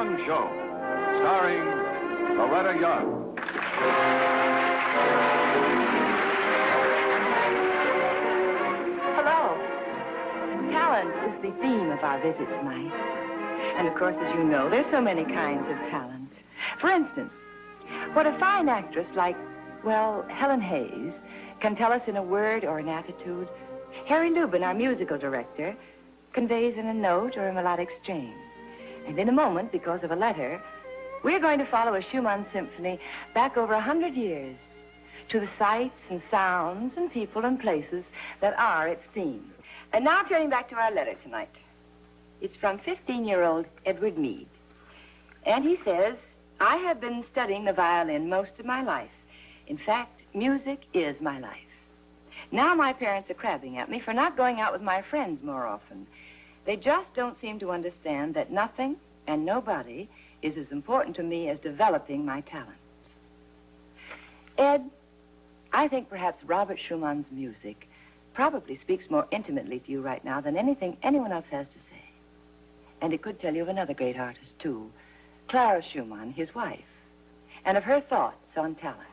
Young Show, starring Loretta Young. Hello. Talent is the theme of our visit tonight. And of course, as you know, there's so many kinds of talent. For instance, what a fine actress like, well, Helen Hayes can tell us in a word or an attitude, Harry Lubin, our musical director, conveys in a note or a melodic strain. And in a moment, because of a letter, we're going to follow a Schumann symphony back over 100 years to the sights and sounds and people and places that are its theme. And now turning back to our letter tonight. It's from 15-year-old Edward Mead. And he says, I have been studying the violin most of my life. In fact, music is my life. Now my parents are crabbing at me for not going out with my friends more often. They just don't seem to understand that nothing and nobody is as important to me as developing my talents. Ed, I think perhaps Robert Schumann's music probably speaks more intimately to you right now than anything anyone else has to say. And it could tell you of another great artist, too, Clara Schumann, his wife, and of her thoughts on talent.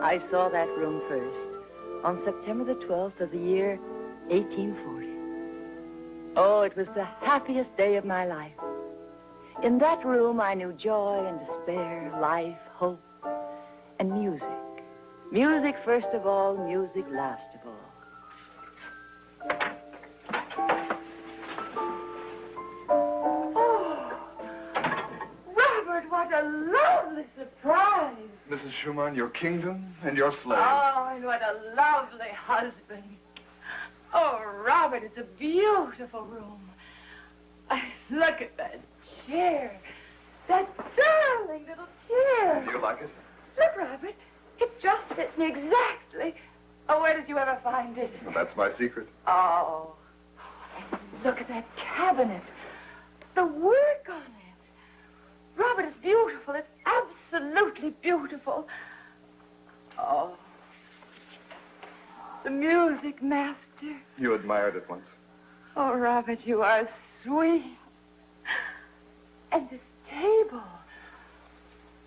I saw that room first on September the 12th of the year 1840. Oh, it was the happiest day of my life. In that room, I knew joy and despair, life, hope, and music. Music first of all, music last of all. Oh, Robert, what a lovely surprise. Mrs. Schumann, your kingdom and your slave. Oh, and what a lovely husband. Oh, Robert, it's a beautiful room. Look at that chair. That darling little chair. Do you like it? Look, Robert, it just fits me exactly. Oh, where did you ever find it? Well, that's my secret. Oh, and look at that cabinet. The work on it. Robert, it's beautiful. It's absolutely beautiful. Oh, the music master. You admired it once. Oh, Robert, you are sweet. And this table.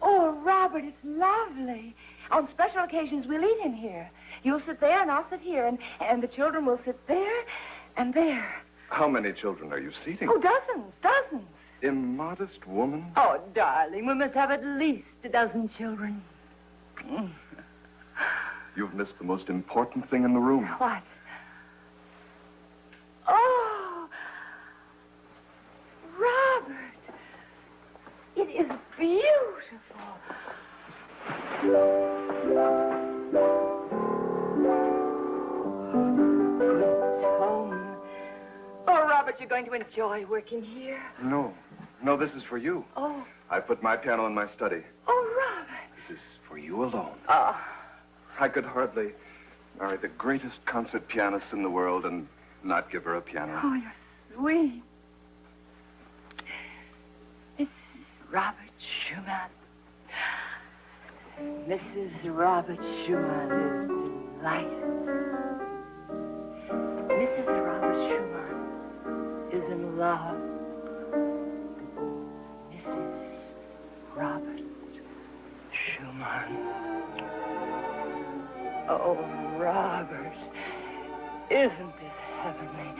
Oh, Robert, it's lovely. On special occasions, we'll eat in here. You'll sit there and I'll sit here, and the children will sit there and there. How many children are you seating? Oh, dozens. Immodest woman. Oh, darling, we must have at least a dozen children. You've missed the most important thing in the room. What? Oh, Robert, it is beautiful. Good tone. Oh, Robert, you're going to enjoy working here. No, this is for you. Oh. I put my piano in my study. Oh, Robert. This is for you alone. Oh. I could hardly marry the greatest concert pianist in the world and not give her a piano. Oh, you're sweet. Mrs. Robert Schumann. Mrs. Robert Schumann is delighted. Mrs. Robert Schumann is in love. Mrs. Robert Schumann. Oh, Robert, isn't this heavenly?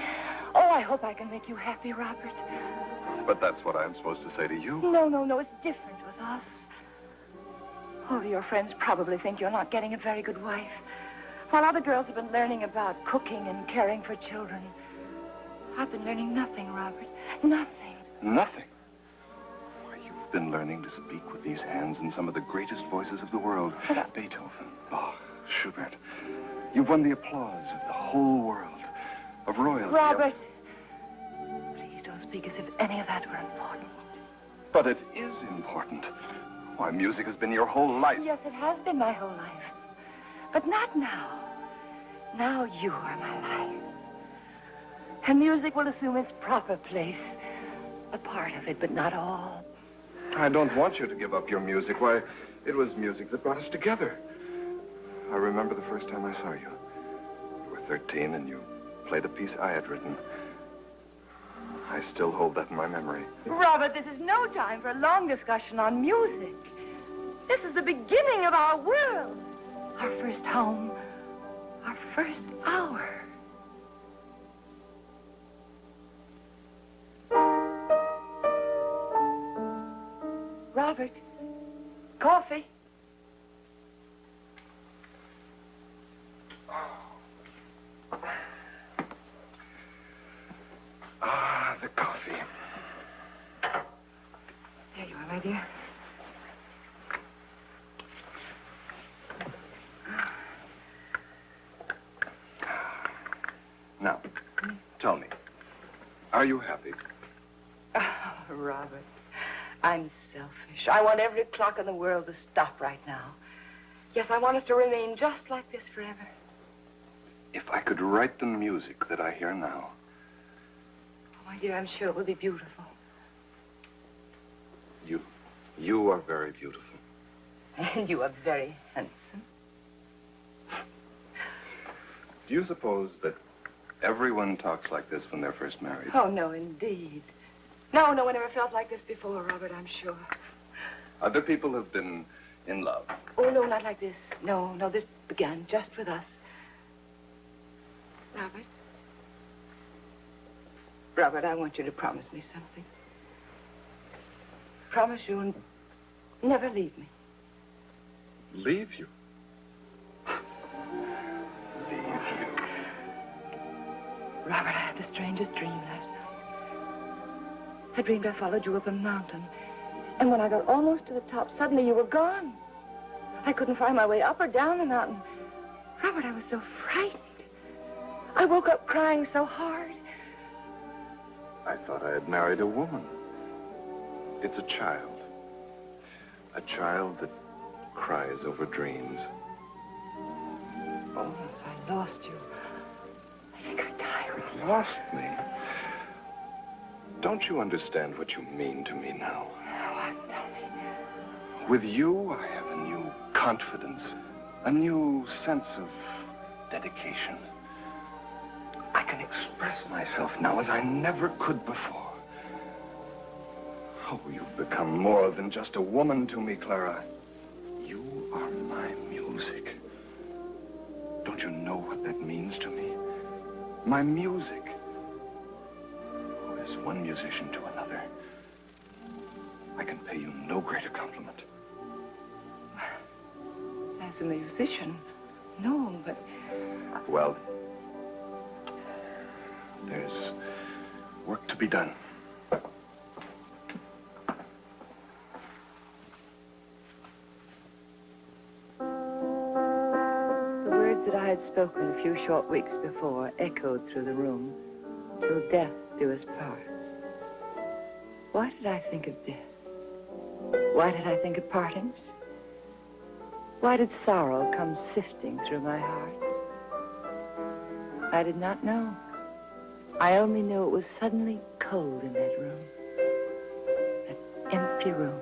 Oh, I hope I can make you happy, Robert. But that's what I'm supposed to say to you. No, it's different with us. Oh, your friends probably think you're not getting a very good wife. While other girls have been learning about cooking and caring for children, I've been learning nothing, Robert. Nothing. Nothing? Why, you've been learning to speak with these hands in some of the greatest voices of the world. Beethoven, Bach, Schubert. You've won the applause of the whole world, of royalty. Robert, please don't speak as if any of that were important. But it is important. Why, music has been your whole life. Yes, it has been my whole life. But not now. Now you are my life. And music will assume its proper place. A part of it, but not all. I don't want you to give up your music. Why, it was music that brought us together. I remember the first time I saw you. You were 13 and you played a piece I had written. I still hold that in my memory. Robert, this is no time for a long discussion on music. This is the beginning of our world. Our first home. Our first hour. Robert, coffee. The coffee. There you are, my dear. Now, tell me, are you happy? Oh, Robert, I'm selfish. I want every clock in the world to stop right now. Yes, I want us to remain just like this forever. If I could write the music that I hear now. Oh, my dear, I'm sure it will be beautiful. You are very beautiful. And you are very handsome. Do you suppose that everyone talks like this when they're first married? Oh, no, indeed. No, no one ever felt like this before, Robert, I'm sure. Other people have been in love. Oh, no, not like this. No, no, this began just with us. Robert? Robert, I want you to promise me something. Promise you'll never leave me. Leave you? Leave you? Robert, I had the strangest dream last night. I dreamed I followed you up a mountain. And when I got almost to the top, suddenly you were gone. I couldn't find my way up or down the mountain. Robert, I was so frightened. I woke up crying so hard. I thought I had married a woman. It's a child. A child that cries over dreams. Oh, I lost you. I think I died. Lost me? Don't you understand what you mean to me now? What? Tell me. With you, I have a new confidence, a new sense of dedication. I can express myself now as I never could before. Oh, you've become more than just a woman to me, Clara. You are my music. Don't you know what that means to me? My music. Oh, as one musician to another, I can pay you no greater compliment. As a musician, no, but... Well, there's work to be done. That I had spoken a few short weeks before echoed through the room till death do us part. Why did I think of death? Why did I think of partings? Why did sorrow come sifting through my heart? I did not know. I only knew it was suddenly cold in that room. That empty room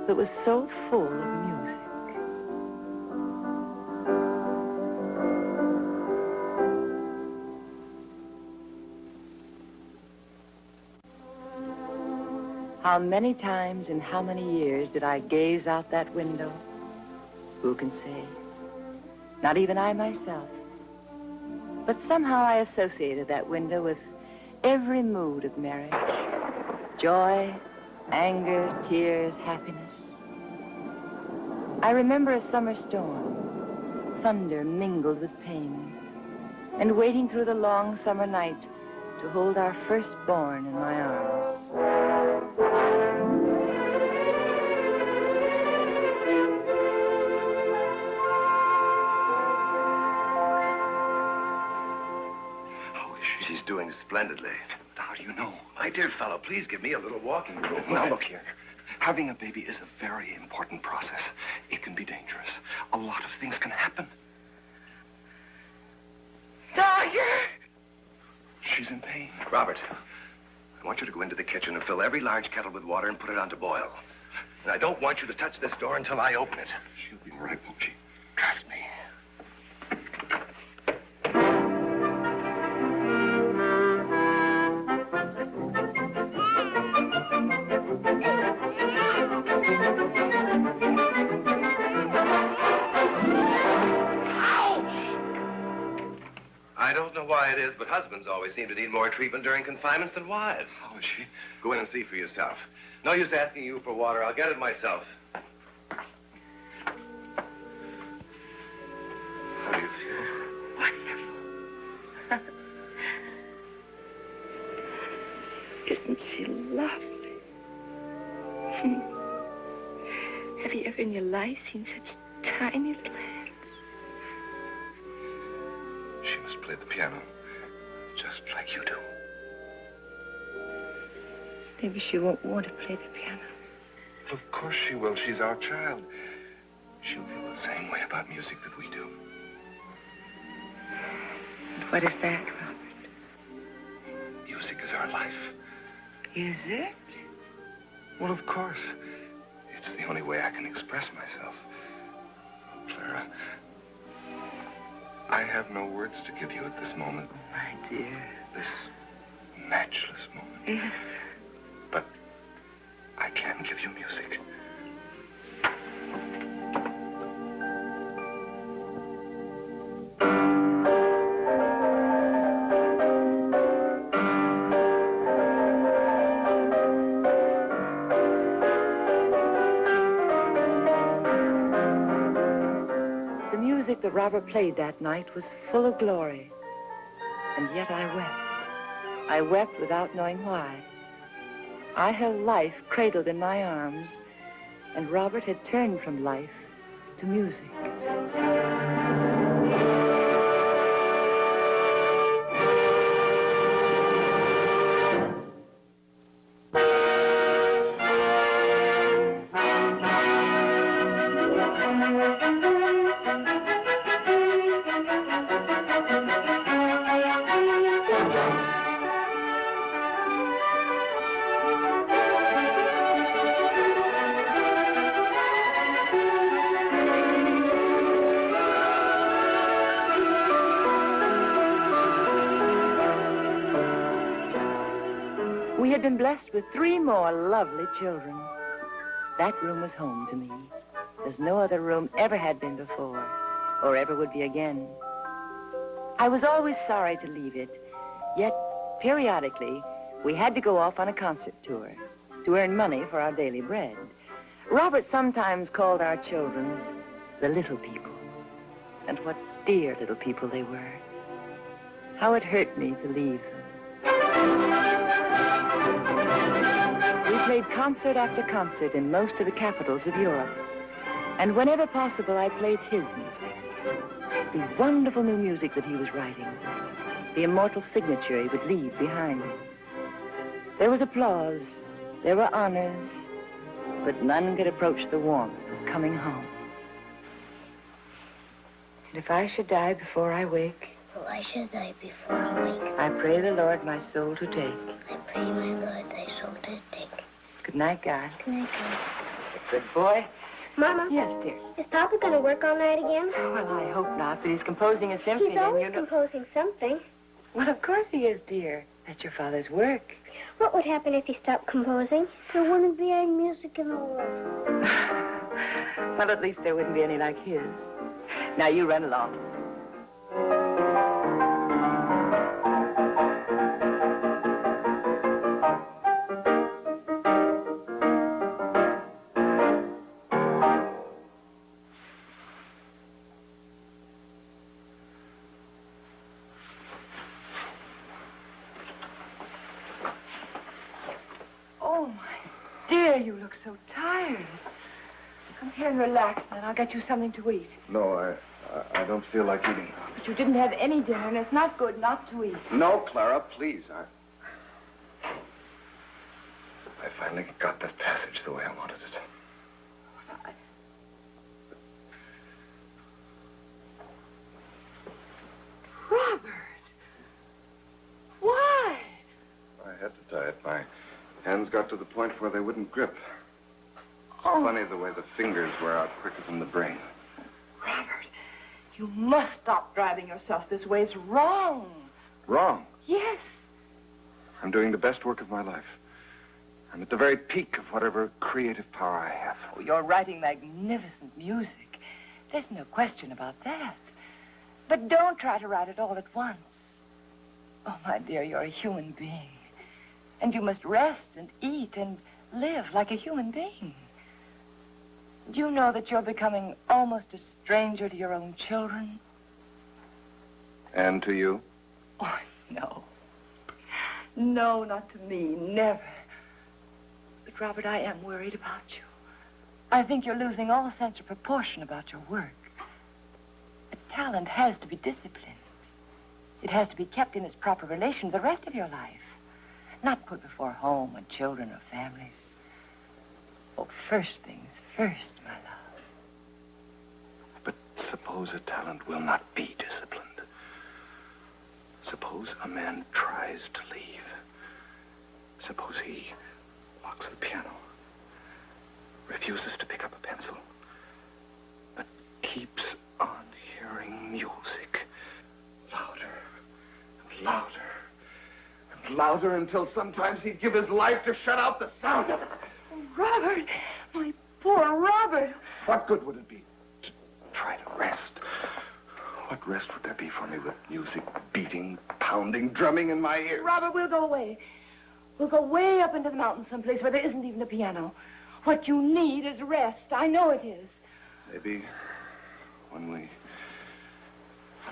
that was so full of music. How many times in how many years did I gaze out that window? Who can say? Not even I myself. But somehow I associated that window with every mood of marriage. Joy, anger, tears, happiness. I remember a summer storm, thunder mingled with pain, and waiting through the long summer night to hold our firstborn in my arms. She's doing splendidly. How do you know? My dear fellow, please give me a little walking room. Now, look here. Having a baby is a very important process. It can be dangerous. A lot of things can happen. Doctor! Robert, I want you to go into the kitchen and fill every large kettle with water and put it on to boil. And I don't want you to touch this door until I open it. She'll be all right, won't she? Trust me. I don't know why it is, but husbands always seem to need more treatment during confinements than wives. How is she? Go in and see for yourself. No use asking you for water. I'll get it myself. How do you feel? Wonderful. Isn't she lovely? Have you ever in your life seen such tiny little hands? She must play the piano, just like you do. Maybe she won't want to play the piano. Of course she will. She's our child. She'll feel the same way about music that we do. And what is that, Robert? Music is our life. Is it? Well, of course. It's the only way I can express myself. Clara, I have no words to give you at this moment. Oh, my dear. This matchless moment. Yes. But I can give you music. The music that Robert played that night was full of glory. And yet I wept. I wept without knowing why. I held life cradled in my arms, and Robert had turned from life to music. We had been blessed with 3 more lovely children. That room was home to me, as no other room ever had been before, or ever would be again. I was always sorry to leave it, yet periodically we had to go off on a concert tour to earn money for our daily bread. Robert sometimes called our children the little people, and what dear little people they were. How it hurt me to leave them. We played concert after concert in most of the capitals of Europe. And whenever possible, I played his music. The wonderful new music that he was writing. The immortal signature he would leave behind him. There was applause. There were honors. But none could approach the warmth of coming home. And if I should die before I wake, I should die before I wake. I pray the Lord my soul to take. I pray my Lord thy soul to take. Good night, God. Good night, God. Good boy. Mama. Yes, dear. Is Papa going to work all night again? Well, I hope not, but he's composing a symphony. He's always composing something. Well, of course he is, dear. That's your father's work. What would happen if he stopped composing? There wouldn't be any music in the world. Well, at least there wouldn't be any like his. Now, you run along. Oh, my dear, you look so tired. Come here and relax, and I'll get you something to eat. No, I don't feel like eating. But you didn't have any dinner, and it's not good not to eat. No, Clara, please. I finally got that passage the way I wanted it. Robert! Why? had to tie it. My hands got to the point where they wouldn't grip. It's funny the way the fingers wear out quicker than the brain. Robert, you must stop driving yourself this way. It's wrong. Wrong? Yes. I'm doing the best work of my life. I'm at the very peak of whatever creative power I have. Oh, you're writing magnificent music. There's no question about that. But don't try to write it all at once. Oh, my dear, you're a human being. And you must rest and eat and live like a human being. Do you know that you're becoming almost a stranger to your own children? And to you? Oh, no. No, not to me, never. But, Robert, I am worried about you. I think you're losing all sense of proportion about your work. A talent has to be disciplined. It has to be kept in its proper relation to the rest of your life. Not put before home and children or families. Oh, first things first, my love. But suppose a talent will not be disciplined. Suppose a man tries to leave. Suppose he locks the piano, refuses to pick up a pencil, but keeps on hearing music. Louder and louder and louder until sometimes he'd give his life to shut out the sound of it. Oh, Robert, my poor Robert. What good would it be to try to rest? What rest would there be for me with music beating, pounding, drumming in my ears? Robert, we'll go away. We'll go way up into the mountains someplace where there isn't even a piano. What you need is rest. I know it is. Maybe when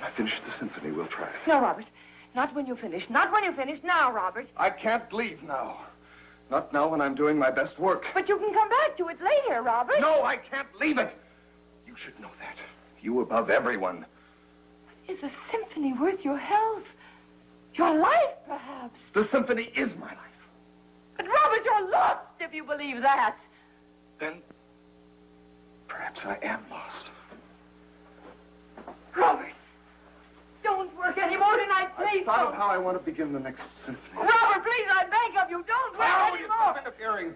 I finish the symphony, we'll try it. No, Robert. Not when you finish. Not when you finish. Now, Robert. I can't leave now. Not now when I'm doing my best work. But you can come back to it later, Robert. No, I can't leave it. You should know that. You above everyone. Is a symphony worth your health? Your life, perhaps? The symphony is my life. But, Robert, you're lost if you believe that. Then perhaps I am lost. Robert, don't work anymore tonight, please. I've thought of how I want to begin the next symphony. Robert, please, I beg of you, don't work Oh, you anymore. stop interfering.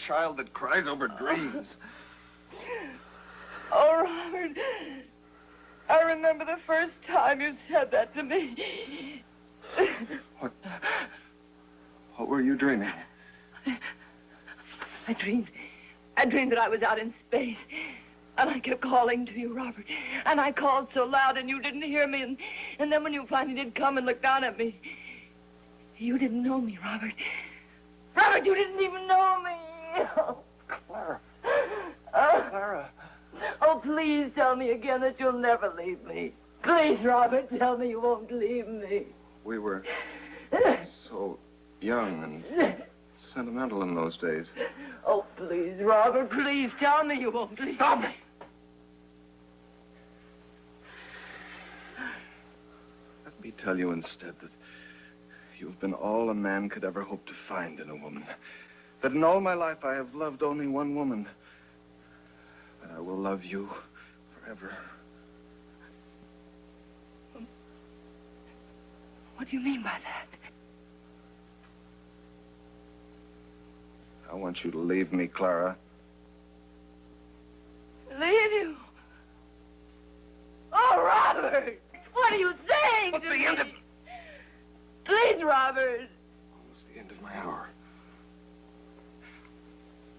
Child that cries over dreams. Oh, Robert, I remember the first time you said that to me. What were you dreaming? I dreamed that I was out in space, and I kept calling to you, Robert, and I called so loud and you didn't hear me, and then when you finally did come and look down at me, you didn't know me, Robert. Robert, you didn't even know me. Oh. Clara. Clara. Oh, please tell me again that you'll never leave me. Please, Robert, tell me you won't leave me. We were so young and sentimental in those days. Oh, please, Robert, please tell me you won't leave. Stop me! Let me tell you instead that you've been all a man could ever hope to find in a woman. That in all my life I have loved only one woman. That I will love you forever. What do you mean by that? I want you to leave me, Clara. Leave you? Oh, Robert! What are you saying What's to the me? end of... Please, Robert. Almost the end of my hour.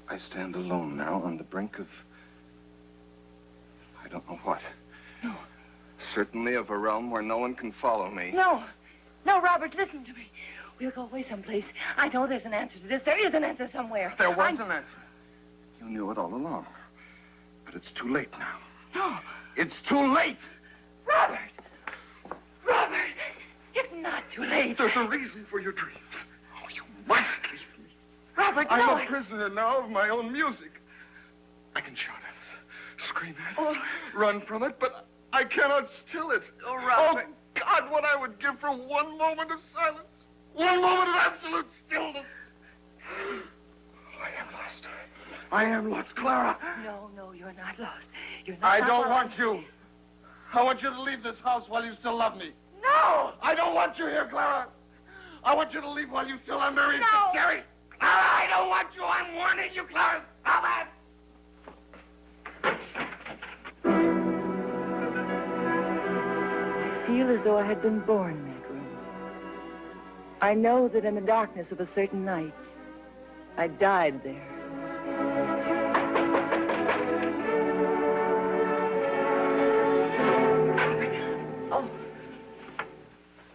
I stand alone now on the brink of... I don't know what. No. certainly of a realm where no one can follow me. No. No, Robert, listen to me. We'll go away someplace. I know there's an answer to this. There is an answer somewhere. There was an answer. You knew it all along. But it's too late now. No. It's too late! Robert! Robert! It's not too late. There's a reason for your dreams. Oh, you must leave me. Robert, no. I'm a prisoner now of my own music. I can shout at it, scream at it, run from it, but I cannot still it. Oh, Robert. Oh, God, what I would give for one moment of silence. One moment of absolute stillness. I am lost. I am lost, Clara. No, you're not lost. You're not I lost. don't want you. I want you to leave this house while you still love me. No! I don't want you here, Clara. I want you to leave while you still are married No. to Jerry. Clara, I don't want you. I'm warning you, Clara. Stop it. I feel as though I had been born in that room. I know that in the darkness of a certain night, I died there.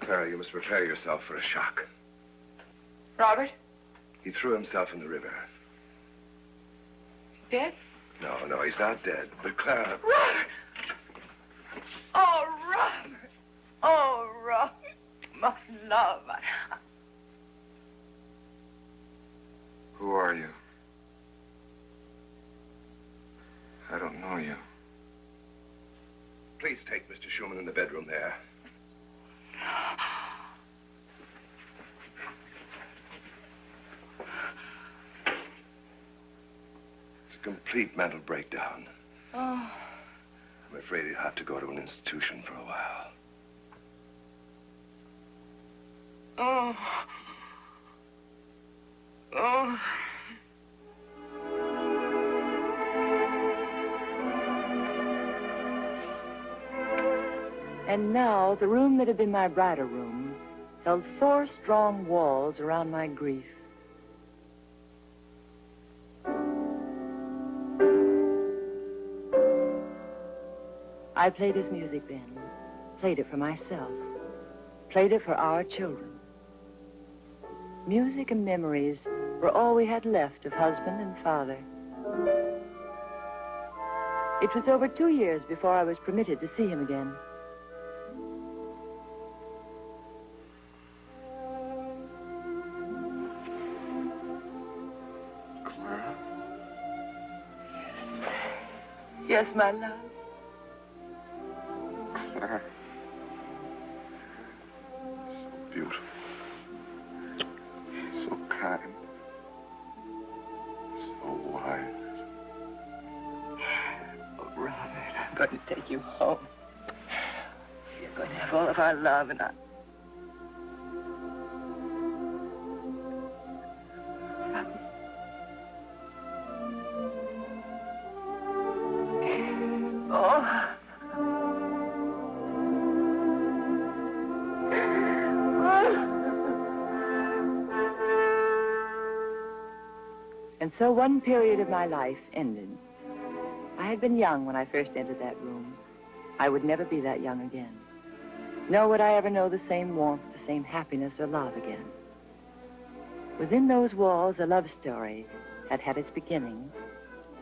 Clara, you must prepare yourself for a shock. Robert? He threw himself in the river. Dead? No, he's not dead. But Clara... Robert! Oh, Robert! Oh, Robert, my love. Who are you? I don't know you. Please take Mr. Schumann in the bedroom there. It's a complete mental breakdown. Oh. I'm afraid he'll have to go to an institution for a while. Oh. Oh. And now, the room that had been my bridal room held 4 strong walls around my grief. I played his music then, played it for myself, played it for our children. Music and memories were all we had left of husband and father. It was over 2 years before I was permitted to see him again. Clara? Yes, my love. Clara. So beautiful. So kind. So wise. Oh, Robert, I'm going to take you home. You're going to have all of our love, and I... Oh. And so one period of my life ended. I had been young when I first entered that room. I would never be that young again. Nor would I ever know the same warmth, the same happiness or love again. Within those walls, a love story had had its beginning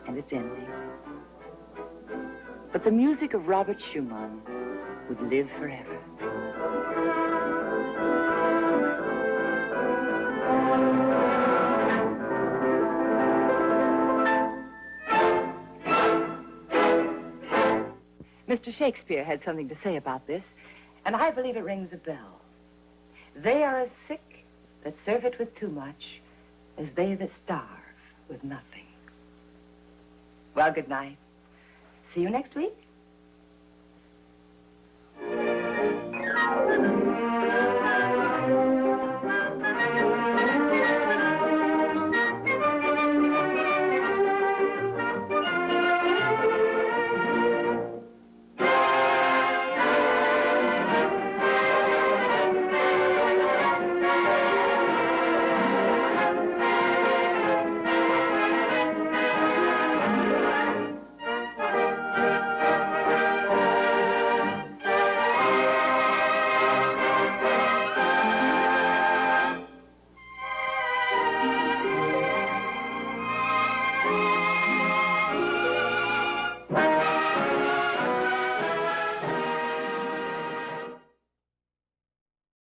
and its ending. But the music of Robert Schumann would live forever. Mr. Shakespeare had something to say about this, and I believe it rings a bell. They are as sick that serve it with too much as they that starve with nothing. Well, good night. See you next week.